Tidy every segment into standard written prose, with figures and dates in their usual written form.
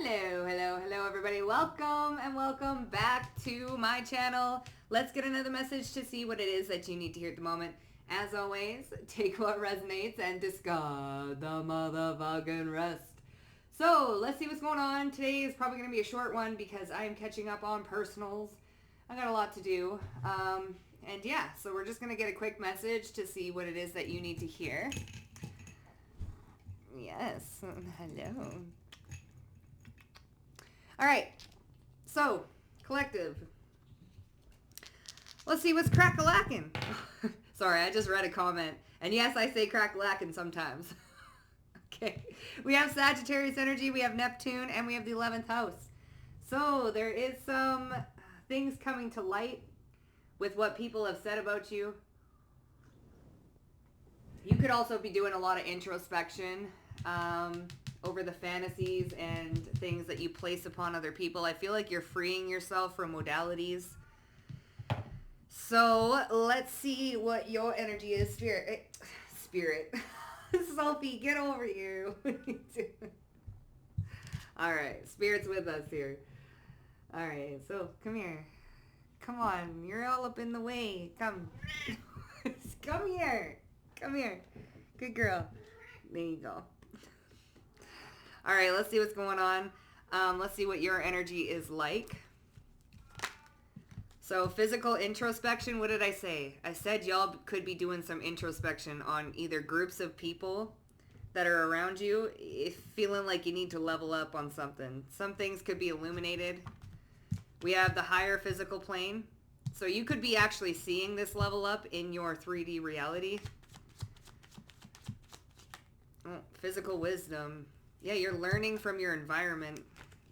Hello, everybody. Welcome and welcome back to my channel. Let's get another message to see what it is that you need to hear at the moment. As always, take what resonates and discard the motherfucking rest. So, let's see what's going on. Today is probably going to be a short one because I am catching up on personals. I got a lot to do. And yeah, so we're just going to get a quick message to see what it is that you need to hear. Yes. Hello. All right. So, collective. Let's see what's crack-a-lackin'. Sorry, I just read a comment. And yes, I say crack-a-lackin' sometimes. Okay. We have Sagittarius energy, we have Neptune, and we have the 11th house. So, there is some things coming to light with what people have said about you. You could also be doing a lot of introspection over the fantasies and things that you place upon other people. I feel like you're freeing yourself from modalities. So let's see what your energy is. Spirit. Sophie, get over here. What are you doing? All right. Spirit's with us here. All right. So come here. Come on. You're all up in the way. Come. Come here. Come here. Good girl. There you go. All right, let's see what's going on. Let's see what your energy is like. So physical introspection, what did I say? I said y'all could be doing some introspection on either groups of people that are around you, if feeling like you need to level up on something. Some things could be illuminated. We have the higher physical plane. So you could be actually seeing this level up in your 3D reality. Oh, physical wisdom. Yeah, you're learning from your environment,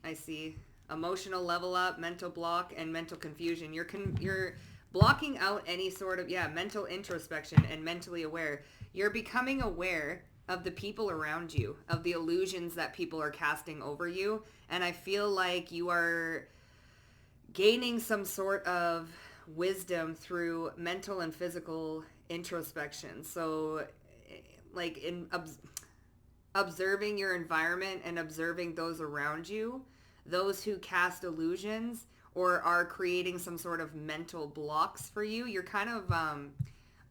I see. Emotional level up, mental block, and mental confusion. You're blocking out any sort of, mental introspection and mentally aware. You're becoming aware of the people around you, of the illusions that people are casting over you. And I feel like you are gaining some sort of wisdom through mental and physical introspection. So, like in observing your environment and observing those around you, those who cast illusions or are creating some sort of mental blocks for you, you're kind of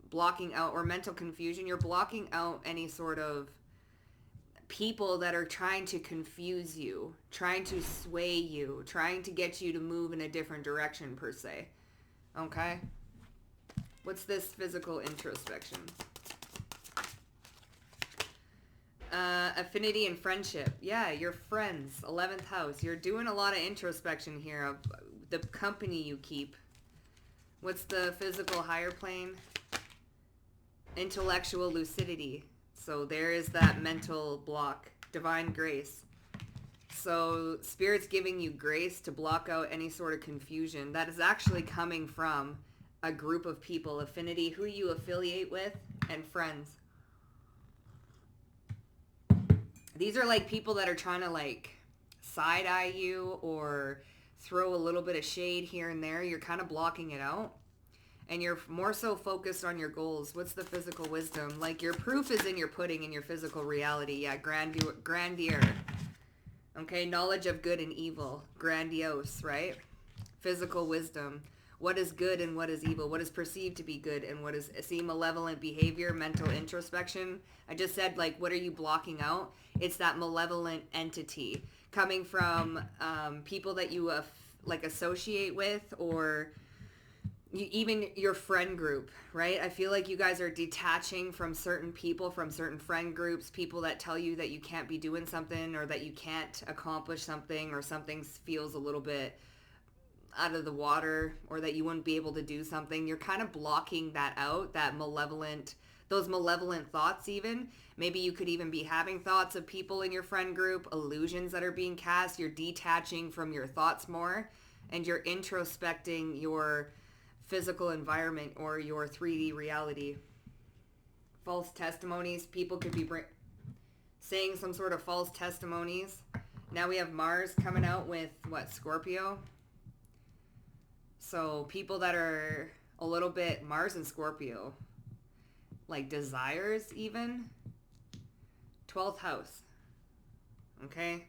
blocking out, or mental confusion, you're blocking out any sort of people that are trying to confuse you, trying to sway you, trying to get you to move in a different direction per se. Okay? What's this physical introspection? Affinity and friendship. Yeah, you're friends. 11th house. You're doing a lot of introspection here of the company you keep. What's the physical higher plane? Intellectual lucidity. So there is that mental block. Divine grace. So Spirit's giving you grace to block out any sort of confusion that is actually coming from a group of people. Affinity, who you affiliate with, and friends. These are like people that are trying to like side-eye you or throw a little bit of shade here and there. You're kind of blocking it out. And you're more so focused on your goals. What's the physical wisdom? Like your proof is in your pudding in your physical reality. Yeah, grandeur. Okay, knowledge of good and evil. Grandiose, right? Physical wisdom. What is good and what is evil? What is perceived to be good and what is malevolent behavior, mental introspection? I just said, like, what are you blocking out? It's that malevolent entity coming from people that you associate with, or even your friend group, right? I feel like you guys are detaching from certain people, from certain friend groups, people that tell you that you can't be doing something or that you can't accomplish something or something feels a little bit out of the water or that you wouldn't be able to do something. You're kind of blocking that out, those malevolent thoughts even. Maybe you could even be having thoughts of people in your friend group, illusions that are being cast. You're detaching from your thoughts more and you're introspecting your physical environment or your 3D reality. False testimonies. People could be saying some sort of false testimonies. Now we have Mars coming out with, Scorpio? So people that are a little bit Mars and Scorpio, like desires even. 12th house. Okay?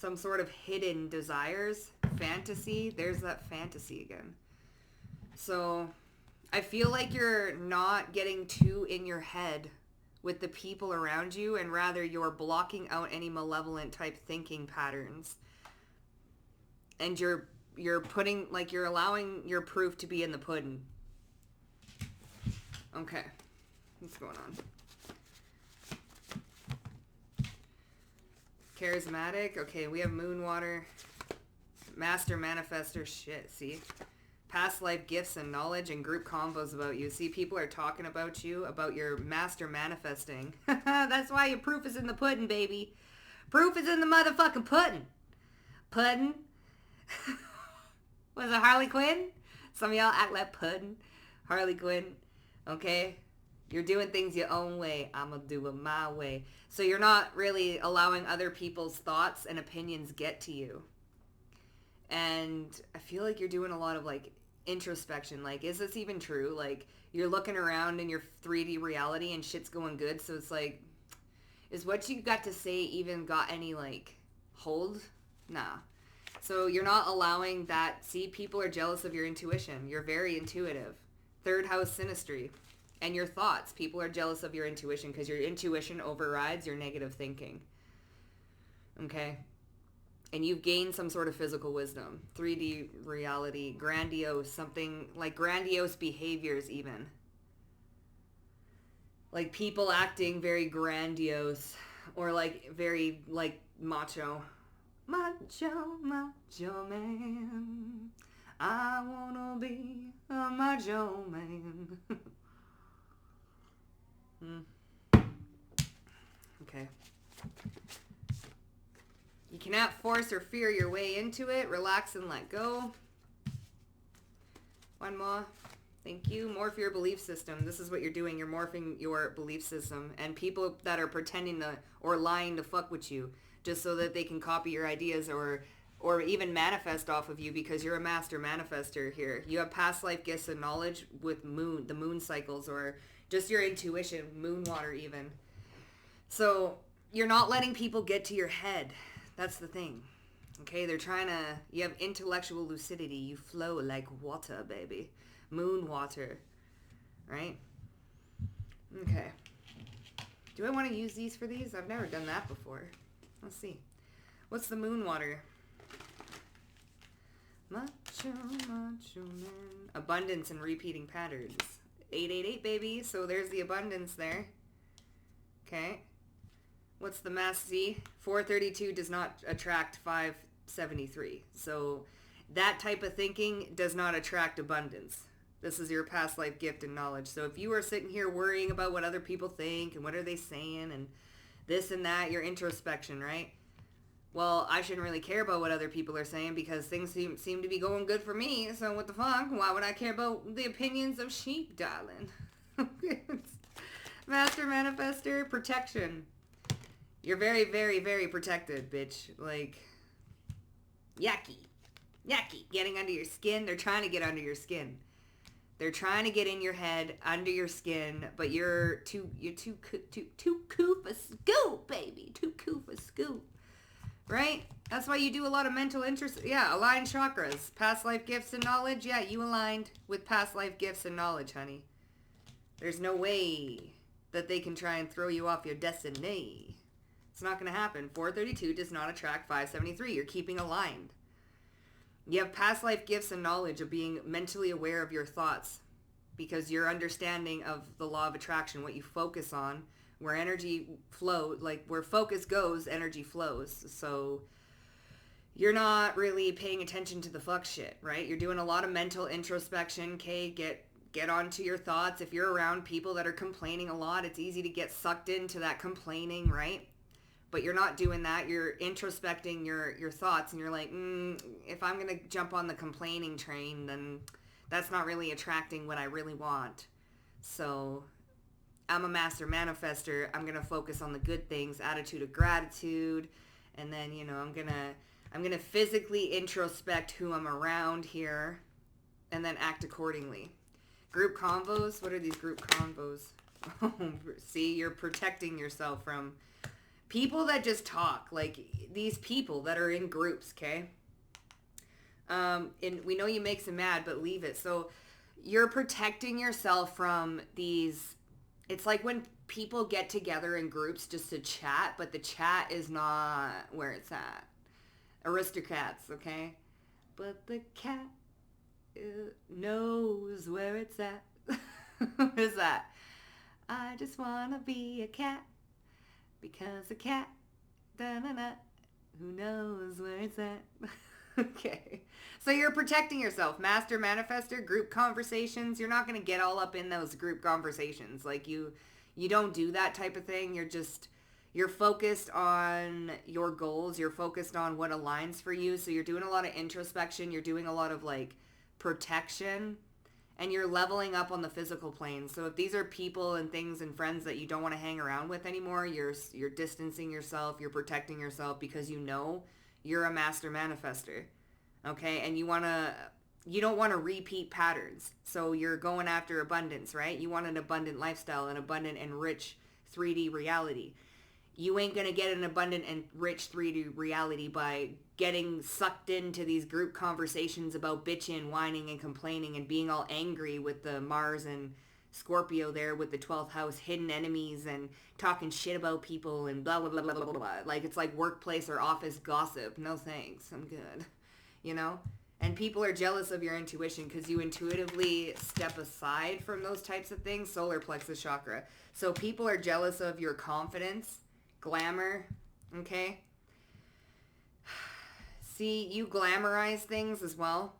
some sort of hidden desires, fantasy. There's that fantasy again. So I feel like you're not getting too in your head with the people around you, and rather you're blocking out any malevolent type thinking patterns. And you're putting, like, you're allowing your proof to be in the pudding. Okay. What's going on? Charismatic. Okay, we have moon water. Master manifester. Shit, see? Past life gifts and knowledge and group combos about you. See, people are talking about you, about your master manifesting. That's why your proof is in the pudding, baby. Proof is in the motherfucking pudding. Pudding. Was it Harley Quinn? Some of y'all act like pudding. Harley Quinn. Okay? You're doing things your own way. I'm going to do it my way. So you're not really allowing other people's thoughts and opinions get to you. And I feel like you're doing a lot of, like, introspection. Like, is this even true? Like, you're looking around in your 3D reality and shit's going good. So it's like, is what you got to say even got any, like, hold? Nah. So you're not allowing that. See, people are jealous of your intuition. You're very intuitive. Third house synastry. And your thoughts. People are jealous of your intuition because your intuition overrides your negative thinking. Okay? And you've gained some sort of physical wisdom. 3D reality, grandiose, something like grandiose behaviors even. Like people acting very grandiose or like very like macho. Macho, macho man. I wanna be a macho man. Okay. You cannot force or fear your way into it. Relax and let go. One more. Thank you. Morph your belief system. This is what you're doing. You're morphing your belief system. And people that are pretending to or lying to fuck with you just so that they can copy your ideas or even manifest off of you because you're a master manifester here. You have past life gifts and knowledge with the moon cycles or just your intuition, moon water even. So you're not letting people get to your head. That's the thing. Okay, they're trying to, you have intellectual lucidity. You flow like water, baby. Moon water. Right? Okay. Do I want to use these for these? I've never done that before. Let's see. What's the moon water? Macho, macho man. Abundance and repeating patterns. 888, baby. So there's the abundance there. Okay. What's the mass Z? 432 does not attract 573. So that type of thinking does not attract abundance. This is your past life gift and knowledge. So if you are sitting here worrying about what other people think and what are they saying and this and that, your introspection, right? Well, I shouldn't really care about what other people are saying because things seem to be going good for me. So what the fuck? Why would I care about the opinions of sheep, darling? Master manifester, protection. You're very, very, very protected, bitch. Like, yucky. Yucky. Getting under your skin. They're trying to get under your skin. They're trying to get in your head, under your skin, but you're too cool for scoop, baby. Too cool for scoop. Right? That's why you do a lot of mental interest. Yeah, aligned chakras. Past life gifts and knowledge. Yeah, you aligned with past life gifts and knowledge, honey. There's no way that they can try and throw you off your destiny. It's not going to happen. 432 does not attract 573. You're keeping aligned. You have past life gifts and knowledge of being mentally aware of your thoughts because your understanding of the law of attraction, what you focus on, where energy flows, like where focus goes, energy flows. So you're not really paying attention to the fuck shit, right? You're doing a lot of mental introspection. Okay, get onto your thoughts. If you're around people that are complaining a lot, it's easy to get sucked into that complaining, right? But you're not doing that. You're introspecting your thoughts and you're like, if I'm going to jump on the complaining train, then that's not really attracting what I really want. So I'm a master manifester. I'm going to focus on the good things, attitude of gratitude. And then, you know, I'm going to physically introspect who I'm around here and then act accordingly. Group convos. What are these group convos? See, you're protecting yourself from People that just talk, like these people that are in groups, okay? And we know you makes them mad, but leave it. So you're protecting yourself from these. It's like when people get together in groups just to chat, but the chat is not where it's at. Aristocrats, okay? But the cat knows where it's at. What is that? I just wanna be a cat because a cat, da-na-na, who knows where it's at. Okay. So you're protecting yourself. Master manifester, group conversations. You're not going to get all up in those group conversations. Like you don't do that type of thing. You're focused on your goals. You're focused on what aligns for you. So you're doing a lot of introspection. You're doing a lot of like protection, and you're leveling up on the physical plane. So if these are people and things and friends that you don't want to hang around with anymore, you're distancing yourself. You're protecting yourself because you know you're a master manifester, okay? And you don't want to repeat patterns. So you're going after abundance, right? You want an abundant lifestyle, an abundant and rich 3D reality. You ain't going to get an abundant and rich 3D reality by getting sucked into these group conversations about bitching, whining, and complaining and being all angry with the Mars and Scorpio there with the 12th house, hidden enemies, and talking shit about people and blah, blah, blah, blah, blah, blah, blah. Like it's like workplace or office gossip. No thanks. I'm good. You know? And people are jealous of your intuition because you intuitively step aside from those types of things. Solar plexus chakra. So people are jealous of your confidence, glamour, okay? See, you glamorize things as well.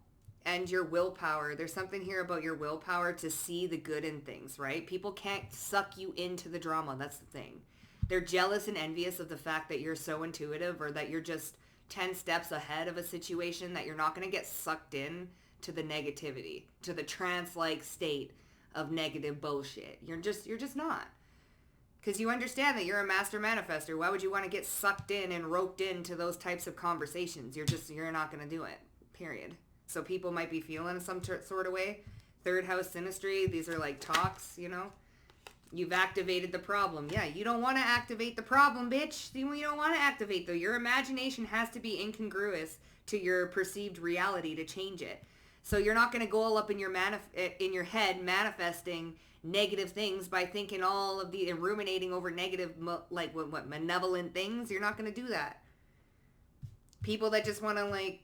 And your willpower. There's something here about your willpower to see the good in things, right? People can't suck you into the drama. That's the thing. They're jealous and envious of the fact that you're so intuitive or that you're just 10 steps ahead of a situation, that you're not going to get sucked in to the negativity, to the trance-like state of negative bullshit. You're just not. Because you understand that you're a master manifester. Why would you want to get sucked in and roped into those types of conversations? You're not going to do it. Period. So people might be feeling some sort of way. Third house synastry, these are like talks, you know. You've activated the problem. Yeah, you don't want to activate the problem, bitch. You don't want to activate, though. Your imagination has to be incongruous to your perceived reality to change it. So you're not going to go all up in your head manifesting negative things by thinking all of the and ruminating over negative, like what malevolent things. You're not going to do that. People that just want to like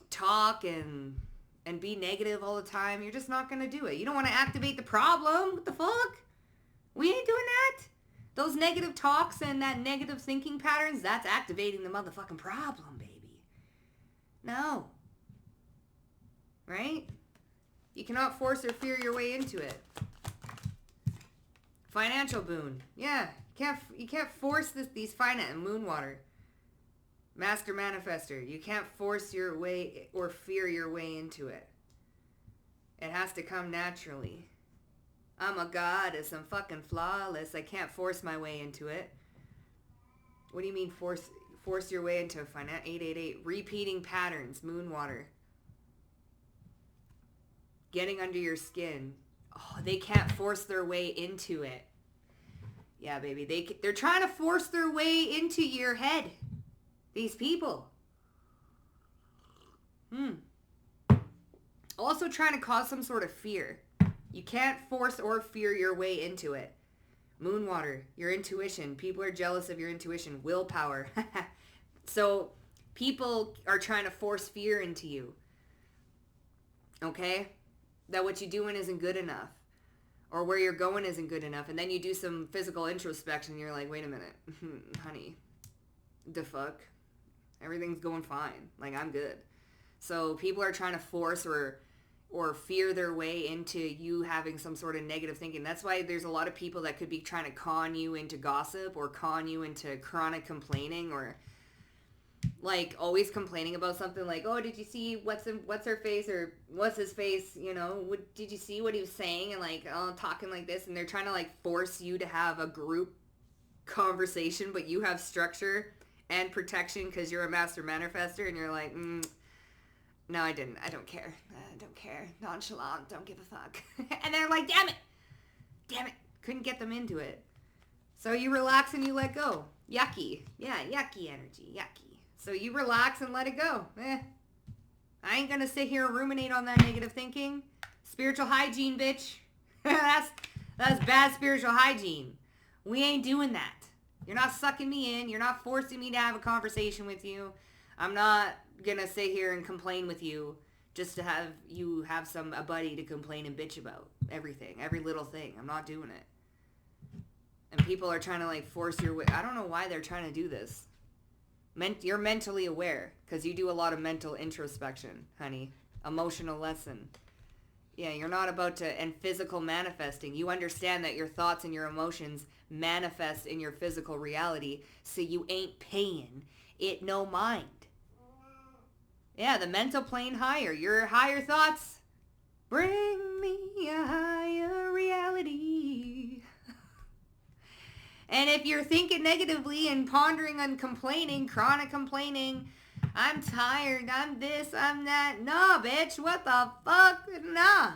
talk and be negative all the time, you're just not going to do it. You don't want to activate the problem. What the fuck? We ain't doing that. Those negative talks and that negative thinking patterns, that's activating the motherfucking problem, baby. No. Right? You cannot force or fear your way into it. Financial boon. Yeah. You can't force these finance. Moon water. Master manifester. You can't force your way or fear your way into it. It has to come naturally. I'm a goddess. I'm fucking flawless. I can't force my way into it. What do you mean force your way into finance? 888. Repeating patterns. Moon water. Getting under your skin. Oh, they can't force their way into it. Yeah, baby. They're trying to force their way into your head. These people. Also trying to cause some sort of fear. You can't force or fear your way into it. Moon water, your intuition. People are jealous of your intuition. Willpower. So people are trying to force fear into you. Okay? That what you're doing isn't good enough. Or where you're going isn't good enough. And then you do some physical introspection and you're like, wait a minute. Honey. The fuck? Everything's going fine. Like, I'm good. So people are trying to force or fear their way into you having some sort of negative thinking. That's why there's a lot of people that could be trying to con you into gossip or con you into chronic complaining or like always complaining about something like, oh, did you see what's her face or what's his face? You know, did you see what he was saying? And like, oh, talking like this. And they're trying to like force you to have a group conversation, but you have structure and protection because you're a master manifester and you're like, no, I didn't. I don't care. I don't care. Nonchalant. Don't give a fuck. And they're like, damn it. Couldn't get them into it. So you relax and you let go. Yucky. Yeah, yucky energy. Yucky. So you relax and let it go. I ain't gonna sit here and ruminate on that negative thinking. Spiritual hygiene, bitch. that's bad spiritual hygiene. We ain't doing that. You're not sucking me in. You're not forcing me to have a conversation with you. I'm not gonna sit here and complain with you just to have you have a buddy to complain and bitch about everything, every little thing. I'm not doing it. And people are trying to like force your way. I don't know why they're trying to do this. You're mentally aware because you do a lot of mental introspection, honey. Emotional lesson. Yeah, you're not about to, and physical manifesting. You understand that your thoughts and your emotions manifest in your physical reality, so you ain't paying it no mind. Yeah, the mental plane higher. Your higher thoughts bring me a higher reality. And if you're thinking negatively and pondering and complaining, chronic complaining, I'm tired, I'm this, I'm that. Nah, bitch, what the fuck? Nah.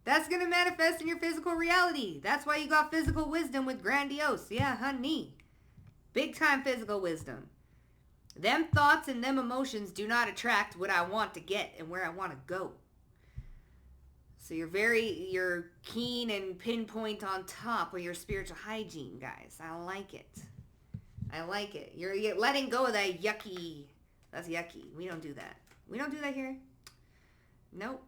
That's going to manifest in your physical reality. That's why you got physical wisdom with grandiose. Yeah, honey. Big time physical wisdom. Them thoughts and them emotions do not attract what I want to get and where I want to go. So you're keen and pinpoint on top with your spiritual hygiene, guys. I like it. I like it. You're letting go of that yucky. That's yucky. We don't do that. We don't do that here. Nope.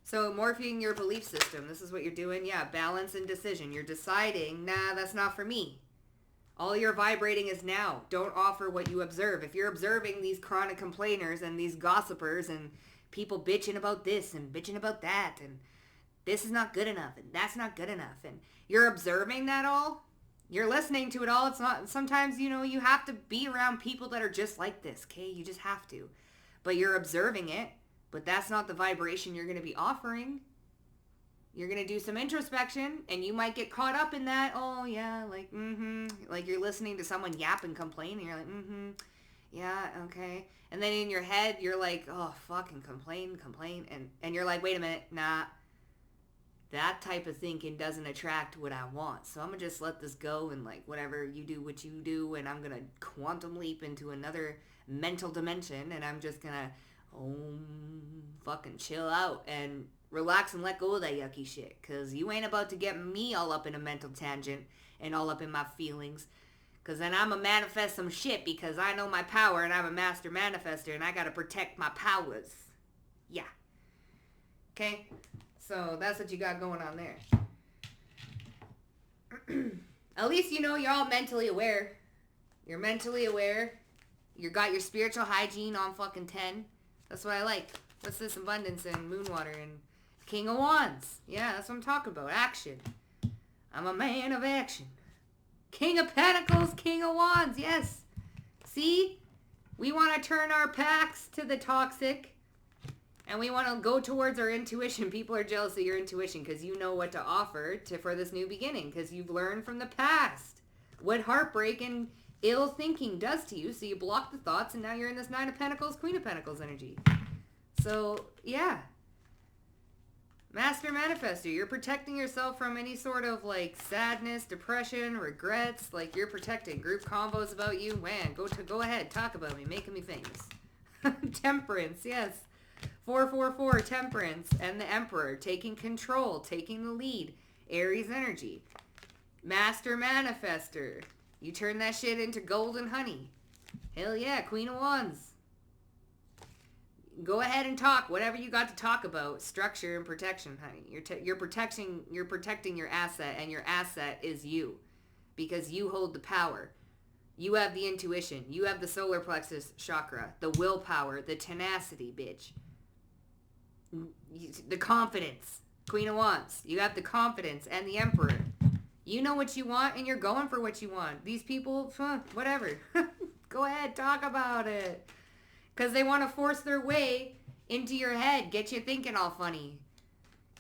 So morphing your belief system. This is what you're doing. Yeah, balance and decision. You're deciding, nah, that's not for me. All you're vibrating is now. Don't offer what you observe. If you're observing these chronic complainers and these gossipers and people bitching about this and bitching about that and this is not good enough and that's not good enough and you're observing that all, you're listening to it all. It's not, sometimes, you have to be around people that are just like this, okay? You just have to. But you're observing it, but that's not the vibration you're going to be offering. You're going to do some introspection and you might get caught up in that. Oh yeah, like, like you're listening to someone yap and complain and you're like, yeah, okay. And then in your head, you're like, oh, fucking complain. And you're like, wait a minute, nah. That type of thinking doesn't attract what I want. So I'm going to just let this go and like whatever you do, what you do. And I'm going to quantum leap into another mental dimension. And I'm just going to fucking chill out and relax and let go of that yucky shit. Because you ain't about to get me all up in a mental tangent and all up in my feelings. Because then I'm going to manifest some shit because I know my power and I'm a master manifester and I got to protect my powers. Yeah. Okay? So that's what you got going on there. At least you're all mentally aware. You're mentally aware. You got your spiritual hygiene on fucking 10. That's what I like. What's this? Abundance and Moonwater and King of Wands. Yeah, that's what I'm talking about. Action. I'm a man of action. King of Pentacles, King of Wands, yes. See? We want to turn our packs to the toxic. And we want to go towards our intuition. People are jealous of your intuition because you know what to offer for this new beginning. Because you've learned from the past what heartbreak and ill thinking does to you. So you block the thoughts and now you're in this 9 of Pentacles, Queen of Pentacles energy. So, yeah. Master Manifester, you're protecting yourself from any sort of like sadness, depression, regrets. Like you're protecting group convos about you. Man, go ahead, talk about me, making me famous. Temperance, yes. 444, Temperance, and the Emperor, taking control, taking the lead. Aries energy. Master Manifester, you turn that shit into golden honey. Hell yeah, Queen of Wands. Go ahead and talk whatever you got to talk about. Structure and protection, honey. You're protecting your asset, and your asset is you, because you hold the power. You have the intuition. You have the solar plexus chakra, the willpower, the tenacity, bitch. The confidence. Queen of Wands. You have the confidence and the Emperor. You know what you want, and you're going for what you want. These people, whatever. Go ahead, talk about it. Because they want to force their way into your head. Get you thinking all funny.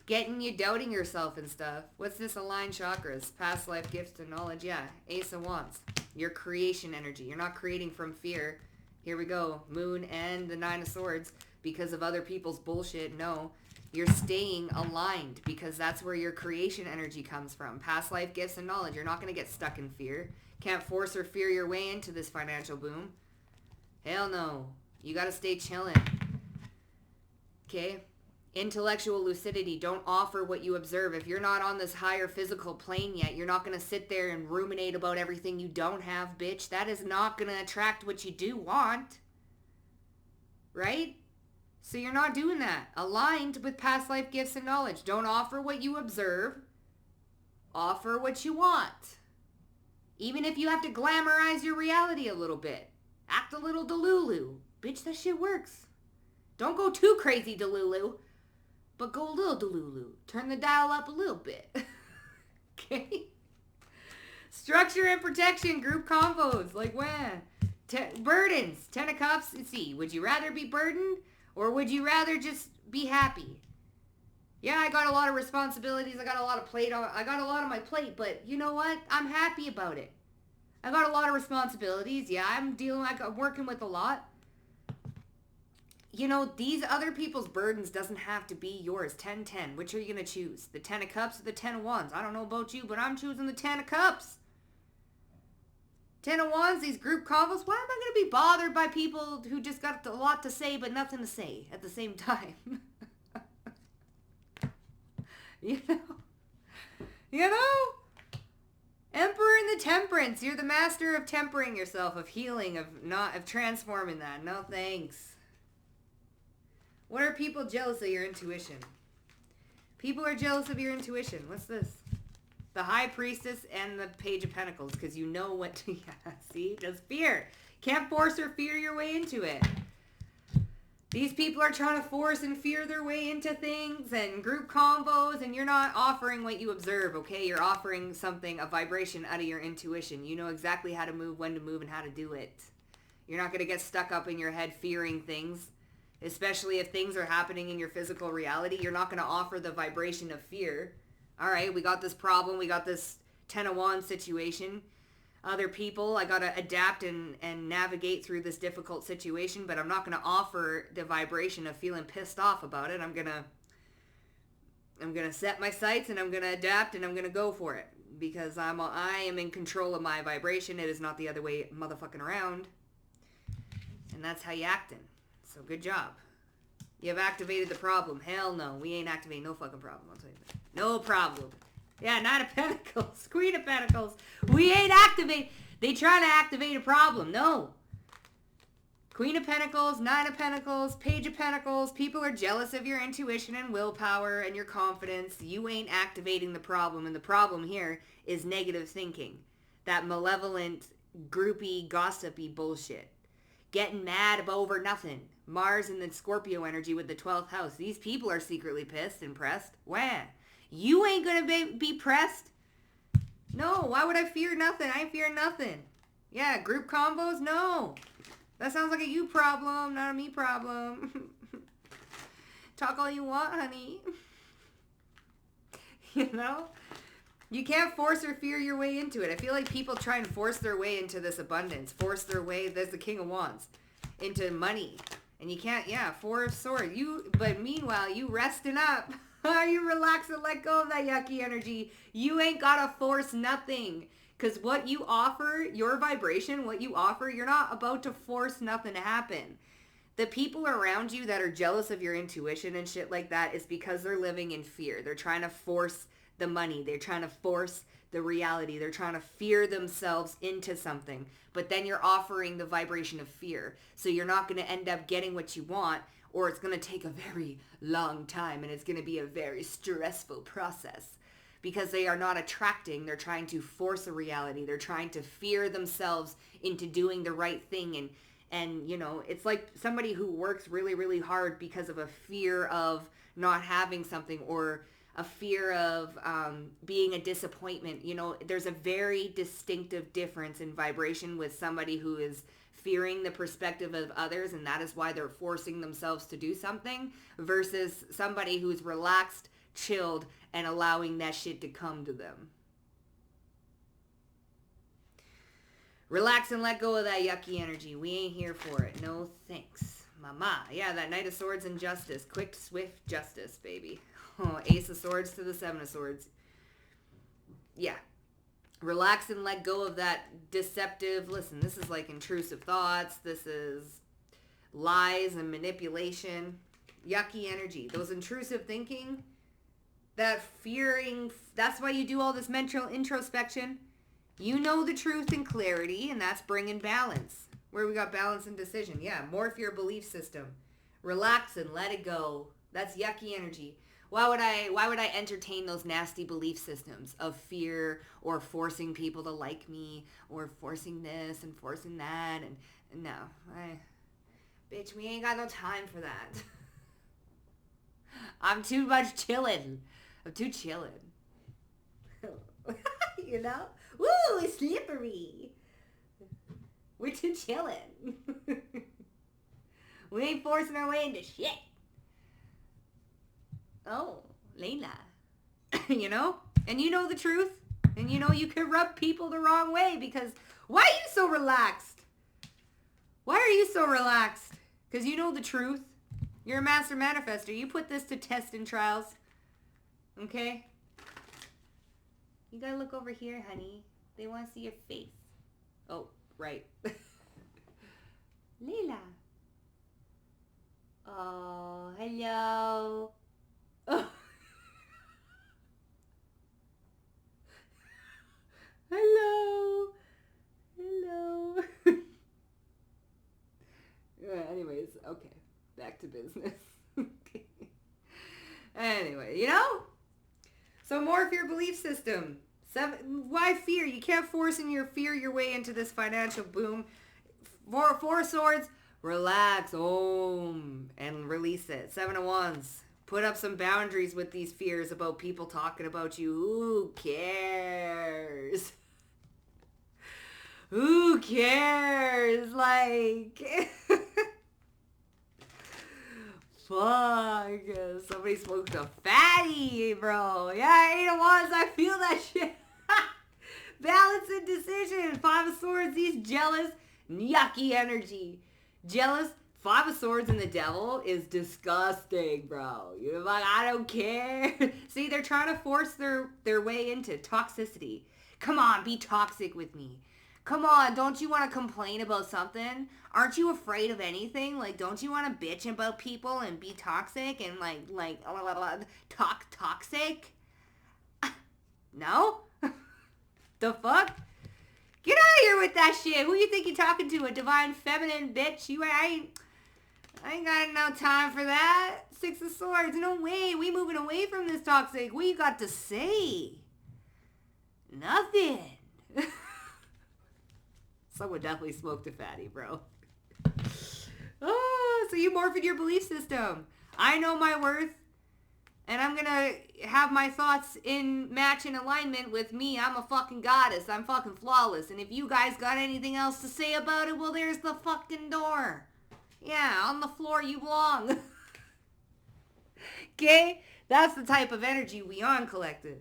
Getting you doubting yourself and stuff. What's this? Aligned chakras. Past life gifts and knowledge. Yeah. Ace of Wands. Your creation energy. You're not creating from fear. Here we go. Moon and the 9 of Swords. because of other people's bullshit. No, you're staying aligned because that's where your creation energy comes from. Past life gifts and knowledge. You're not going to get stuck in fear. Can't force or fear your way into this financial boom. Hell no. You got to stay chilling. Okay? Intellectual lucidity. Don't offer what you observe. If you're not on this higher physical plane yet, you're not going to sit there and ruminate about everything you don't have, bitch. That is not going to attract what you do want. Right? So you're not doing that. Aligned with past life gifts and knowledge. Don't offer what you observe. Offer what you want. Even if you have to glamorize your reality a little bit. Act a little delulu. Bitch, that shit works. Don't go too crazy delulu. But go a little delulu. Turn the dial up a little bit. Okay? Structure and protection. Group combos. Like when? Burdens. 10 of Cups. Let's see. Would you rather be burdened? Or would you rather just be happy? Yeah, I got a lot of responsibilities. I got a lot on my plate. But you know what? I'm happy about it. I got a lot of responsibilities. Yeah, I'm working with a lot. You know, these other people's burdens doesn't have to be yours. 10-10. Which are you going to choose? The 10 of Cups or the 10 of Wands? I don't know about you, but I'm choosing the 10 of Cups. 10 of Wands, these group convos. Why am I going to be bothered by people who just got a lot to say but nothing to say at the same time? You know? Emperor in the Temperance. You're the master of tempering yourself, of healing, of transforming that. No thanks. What are people jealous of your intuition? People are jealous of your intuition. What's this? The High Priestess and the Page of Pentacles, because you know what to... Yeah, see? Just fear. Can't force or fear your way into it. These people are trying to force and fear their way into things and group combos, and you're not offering what you observe, okay? You're offering something, a vibration out of your intuition. You know exactly how to move, when to move, and how to do it. You're not going to get stuck up in your head fearing things, especially if things are happening in your physical reality. You're not going to offer the vibration of fear. All right, we got this problem. We got this 10 of Wands situation. Other people, I got to adapt and navigate through this difficult situation, but I'm not going to offer the vibration of feeling pissed off about it. I'm going to set my sights and I'm going to adapt and I'm going to go for it because I am in control of my vibration. It is not the other way motherfucking around. And that's how you acting. So good job. You have activated the problem. Hell no. We ain't activating no fucking problem. I'll tell you that. No problem. Yeah, Knight of Pentacles. Queen of Pentacles. We ain't activate. They trying to activate a problem. No. Queen of Pentacles, Knight of Pentacles, Page of Pentacles. People are jealous of your intuition and willpower and your confidence. You ain't activating the problem. And the problem here is negative thinking. That malevolent, groupy, gossipy bullshit. Getting mad over nothing. Mars and the Scorpio energy with the 12th house. These people are secretly pissed and pressed. Wah. You ain't going to be pressed. No, why would I fear nothing? I ain't fear nothing. Yeah, group combos? No. That sounds like a you problem, not a me problem. Talk all you want, honey. You know? You can't force or fear your way into it. I feel like people try and force their way into this abundance. Force their way, there's the King of Wands, into money. And you can't, yeah, Four of Swords. But meanwhile, you resting up. You relax and let go of that yucky energy. You ain't gotta force nothing. Because what you offer, your vibration, what you offer, you're not about to force nothing to happen. The people around you that are jealous of your intuition and shit like that is because they're living in fear. They're trying to force the money. They're trying to force the reality. They're trying to fear themselves into something. But then you're offering the vibration of fear. So you're not going to end up getting what you want, or it's going to take a very long time and it's going to be a very stressful process because they are not attracting. They're trying to force a reality. They're trying to fear themselves into doing the right thing. And you know, it's like somebody who works really, really hard because of a fear of not having something or a fear of being a disappointment. You know, there's a very distinctive difference in vibration with somebody who is fearing the perspective of others, and that is why they're forcing themselves to do something, versus somebody who's relaxed, chilled, and allowing that shit to come to them. Relax and let go of that yucky energy. We ain't here for it. No thanks. Mama. Yeah, that Knight of Swords and justice. Quick, swift justice, baby. Oh, Ace of Swords to the Seven of Swords. Yeah. Relax and let go of that deceptive. Listen, this is like intrusive thoughts. This is lies and manipulation. Yucky energy. Those intrusive thinking. That fearing. That's why you do all this mental introspection. You know the truth and clarity, and that's bringing balance. Where we got balance and decision. Yeah, morph your belief system. Relax and let it go. That's yucky energy. Why would I entertain those nasty belief systems of fear or forcing people to like me or forcing this and forcing that? And no, bitch, we ain't got no time for that. I'm too much chillin'. I'm too chillin'. You know? Woo, it's slippery. We're too chillin'. We ain't forcing our way into shit. Oh, Layla. You know? And you know the truth. And you know you can rub people the wrong way because why are you so relaxed? Why are you so relaxed? Because you know the truth. You're a master manifester. You put this to test and trials. Okay? You gotta look over here, honey. They want to see your face. Oh, right. Leila. Oh, hello. Oh. Hello. Hello. Anyways, okay. Back to business. Okay. Anyway, you know? So morph your belief system. Why fear? You can't force in your fear your way into this financial boom. Four swords. Relax. And release it. 7 of Wands. Put up some boundaries with these fears about people talking about you. Who cares? Who cares? Like... Fuck. Somebody smoked a fatty, bro. Yeah, 8 of Wands. I feel that shit. Balance and decision. 5 of Swords. He's jealous. Yucky energy. Jealous. 5 of Swords and the Devil is disgusting, bro. You're like, I don't care. See, they're trying to force their way into toxicity. Come on, be toxic with me. Come on, don't you want to complain about something? Aren't you afraid of anything? Like, don't you want to bitch about people and be toxic and talk toxic? No? The fuck? Get out of here with that shit. Who you think you're talking to? A divine feminine bitch? I ain't got no time for that. 6 of Swords. No way. We moving away from this toxic. What you got to say? Nothing. Someone definitely smoked a fatty, bro. Oh, so you morphed your belief system. I know my worth. And I'm going to have my thoughts in match and alignment with me. I'm a fucking goddess. I'm fucking flawless. And if you guys got anything else to say about it, well, there's the fucking door. Yeah, on the floor you belong. Okay? That's the type of energy we on, collective.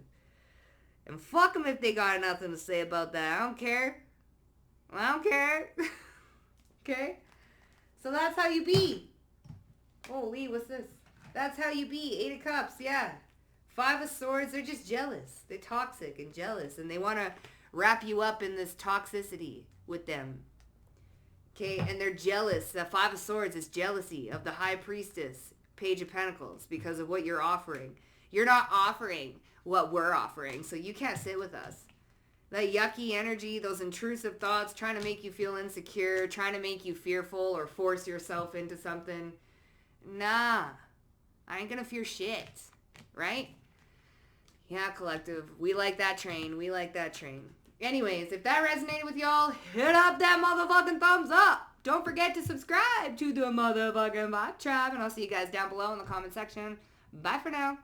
And fuck them if they got nothing to say about that. I don't care. I don't care. Okay? So that's how you be. Oh, Lee, what's this? That's how you be. 8 of Cups, yeah. 5 of Swords, they're just jealous. They're toxic and jealous. And they want to wrap you up in this toxicity with them. Okay? And they're jealous. The 5 of Swords is jealousy of the High Priestess, Page of Pentacles, because of what you're offering. You're not offering what we're offering, so you can't sit with us. That yucky energy, those intrusive thoughts, trying to make you feel insecure, trying to make you fearful or force yourself into something. Nah. I ain't gonna fear shit. Right? Yeah, collective. We like that train. We like that train. Anyways, if that resonated with y'all, hit up that motherfucking thumbs up. Don't forget to subscribe to the motherfucking Vibe Tribe. And I'll see you guys down below in the comment section. Bye for now.